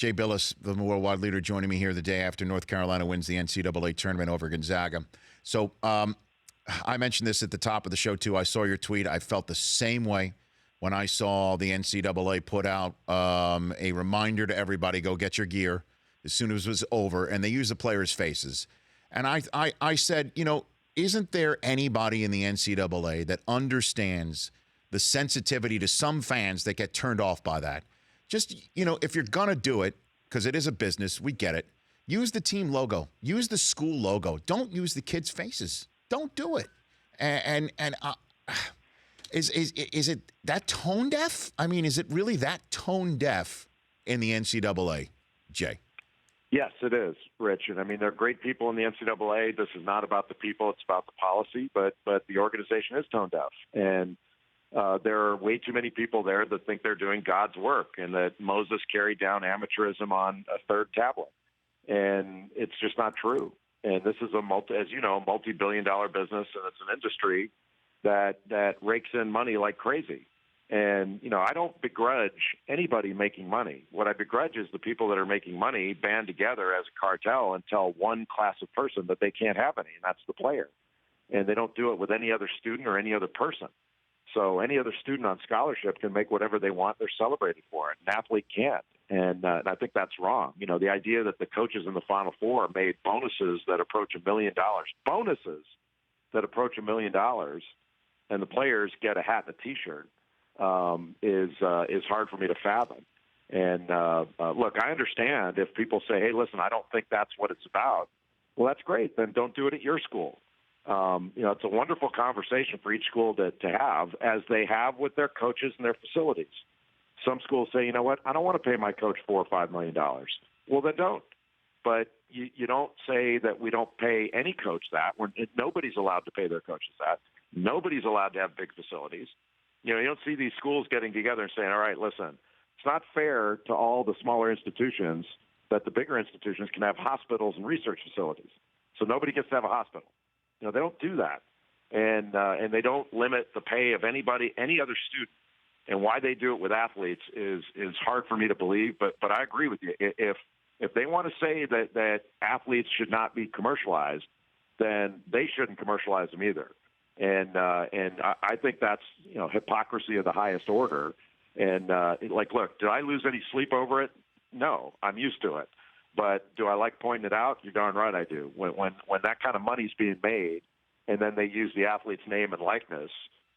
Jay Bilas, the worldwide leader, joining me here the day after North Carolina wins the NCAA tournament over Gonzaga. So I mentioned this at the top of the show, too. I saw your tweet. I felt the same way when I saw the NCAA put out a reminder to everybody, go get your gear as soon as it was over, and they used the players' faces. And I said, isn't there anybody in the NCAA that understands the sensitivity to some fans that get turned off by that? Just, if you're going to do it, because it is a business, we get it, use the team logo. Use the school logo. Don't use the kids' faces. Don't do it. Is it that tone deaf? I mean, is it really that tone deaf in the NCAA, Jay? Yes, it is, Rich. And I mean, there are great people in the NCAA. This is not about the people; it's about the policy. But the organization is tone deaf, and there are way too many people there that think they're doing God's work, and that Moses carried down amateurism on a third tablet, and it's just not true. And this is multi-billion-dollar business, and it's an industry that rakes in money like crazy. And, I don't begrudge anybody making money. What I begrudge is the people that are making money band together as a cartel and tell one class of person that they can't have any, and that's the player. And they don't do it with any other student or any other person. So any other student on scholarship can make whatever they want. They're celebrated for it. An athlete can't. And I think that's wrong. The idea that the coaches in the Final Four made bonuses that approach $1 million, bonuses that approach $1 million, and the players get a hat and a T-shirt, is hard for me to fathom. And look, I understand if people say, "Hey, listen, I don't think that's what it's about." Well, that's great. Then don't do it at your school. It's a wonderful conversation for each school to have, as they have with their coaches and their facilities. Some schools say, "You know what? I don't want to pay my coach $4 or $5 million." Well, then don't. But you don't say that we don't pay any coach that. Nobody's allowed to pay their coaches that. Nobody's allowed to have big facilities. You don't see these schools getting together and saying, "All right, listen, it's not fair to all the smaller institutions that the bigger institutions can have hospitals and research facilities. So nobody gets to have a hospital." They don't do that, and they don't limit the pay of anybody, any other student. And why they do it with athletes is hard for me to believe. But I agree with you. If they want to say that athletes should not be commercialized, then they shouldn't commercialize them either. And I think that's hypocrisy of the highest order. And look, did I lose any sleep over it? No, I'm used to it. But do I like pointing it out? You're darn right I do. When that kind of money's being made, and then they use the athlete's name and likeness,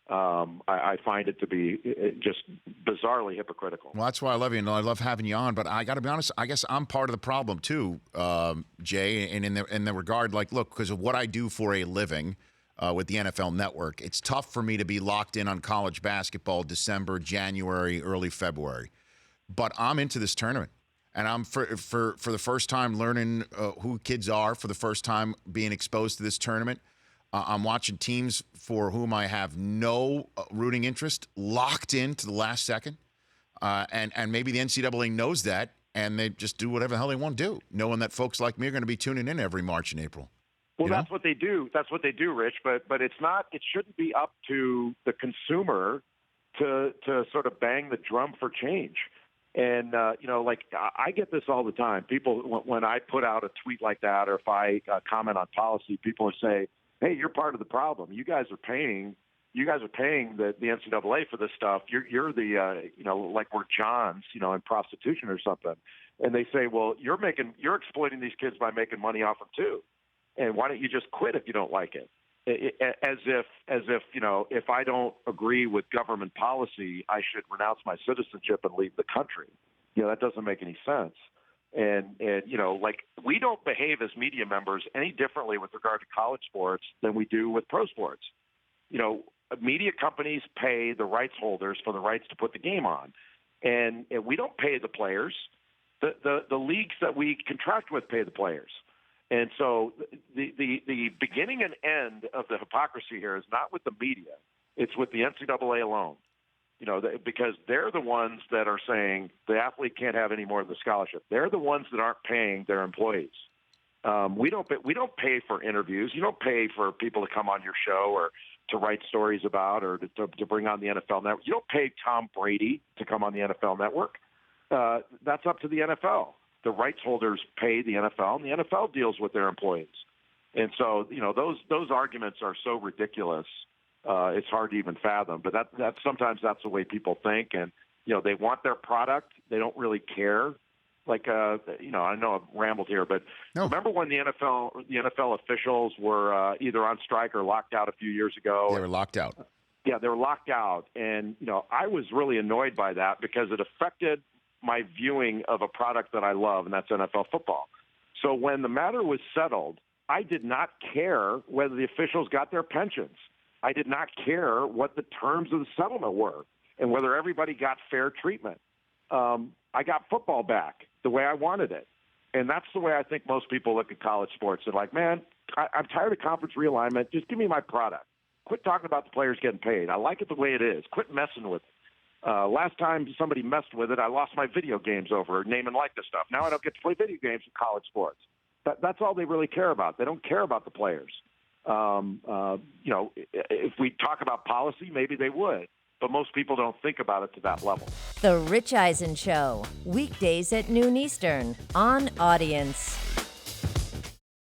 I find it to be just bizarrely hypocritical. Well, that's why I love you, and I love having you on. But I got to be honest, I guess I'm part of the problem too, Jay. And in the regard, look, because of what I do for a living. With the NFL Network, it's tough for me to be locked in on college basketball December, January, early February. But I'm into this tournament, and I'm for the first time learning who kids are, for the first time being exposed to this tournament. I'm watching teams for whom I have no rooting interest locked in to the last second, and maybe the NCAA knows that, and they just do whatever the hell they want to do, knowing that folks like me are going to be tuning in every March and April. Well, that's what they do. That's what they do, Rich. But it's not. It shouldn't be up to the consumer to sort of bang the drum for change. And I get this all the time. People, when I put out a tweet like that, or if I comment on policy, people say, "Hey, you're part of the problem. You guys are paying. You guys are paying the NCAA for this stuff. You're the like we're Johns, in prostitution or something." And they say, "Well, you're exploiting these kids by making money off them too. And why don't you just quit if you don't like it?" As if if I don't agree with government policy, I should renounce my citizenship and leave the country. That doesn't make any sense. And we don't behave as media members any differently with regard to college sports than we do with pro sports. Media companies pay the rights holders for the rights to put the game on, and we don't pay the players. The leagues that we contract with pay the players. And so the beginning and end of the hypocrisy here is not with the media. It's with the NCAA alone. Because they're the ones that are saying the athlete can't have any more of the scholarship. They're the ones that aren't paying their employees. We don't pay for interviews. You don't pay for people to come on your show or to write stories about or to bring on the NFL Network. You don't pay Tom Brady to come on the NFL Network. That's up to the NFL. The rights holders pay the NFL, and the NFL deals with their employees. And so, those arguments are so ridiculous. It's hard to even fathom. But that's sometimes that's the way people think, and they want their product. They don't really care. Like, I know I've rambled here, but Remember when the NFL officials were either on strike or locked out a few years ago? They were locked out. Yeah, they were locked out. And, I was really annoyed by that because it affected my viewing of a product that I love, and that's NFL football. So when the matter was settled, I did not care whether the officials got their pensions. I did not care what the terms of the settlement were and whether everybody got fair treatment. I got football back the way I wanted it. And that's the way I think most people look at college sports. They're like, man, I'm tired of conference realignment. Just give me my product. Quit talking about the players getting paid. I like it the way it is. Quit messing with it. Last time somebody messed with it, I lost my video games over name and likeness stuff. Now I don't get to play video games in college sports. That's all they really care about. They don't care about the players. If we talk about policy, maybe they would. But most people don't think about it to that level. The Rich Eisen Show, weekdays at noon Eastern on Audience.